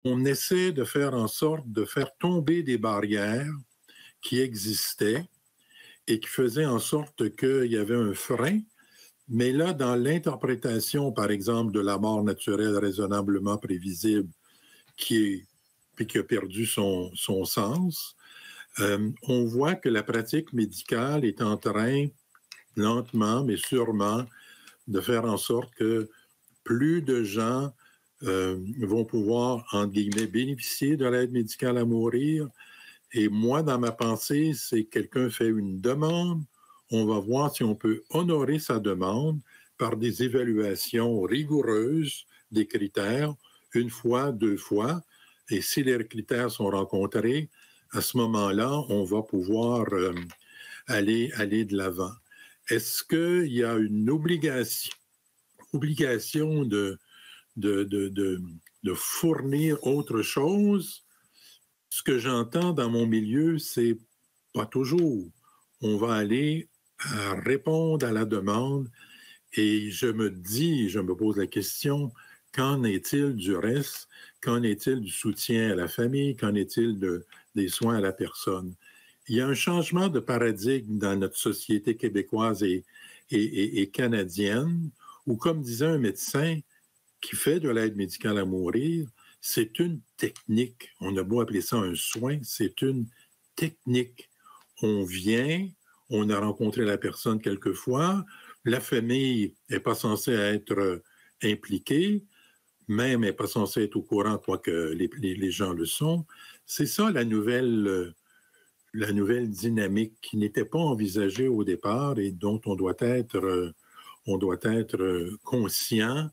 on essaie de faire en sorte de faire tomber des barrières qui existaient et qui faisaient en sorte qu'il y avait un frein. Mais là, dans l'interprétation, par exemple, de la mort naturelle raisonnablement prévisible, puis qui a perdu son sens, on voit que la pratique médicale est en train, lentement mais sûrement, de faire en sorte que plus de gens vont pouvoir, entre guillemets, bénéficier de l'aide médicale à mourir. Et moi, dans ma pensée, c'est que quelqu'un fait une demande, on va voir si on peut honorer sa demande par des évaluations rigoureuses des critères, une fois, deux fois, et si les critères sont rencontrés, à ce moment-là, on va pouvoir aller de l'avant. Est-ce qu'il y a une obligation de fournir autre chose? Ce que j'entends dans mon milieu, c'est pas toujours. On va aller répondre à la demande et je me pose la question, qu'en est-il du reste? Qu'en est-il du soutien à la famille? Qu'en est-il des soins à la personne? Il y a un changement de paradigme dans notre société québécoise et canadienne, où, comme disait un médecin qui fait de l'aide médicale à mourir, c'est une technique. On a beau appeler ça un soin, c'est une technique. On vient, on a rencontré la personne quelquefois, la famille n'est pas censée être impliquée, même n'est pas censée être au courant, quoique les gens le sont. C'est ça la nouvelle dynamique qui n'était pas envisagée au départ et dont on doit être conscient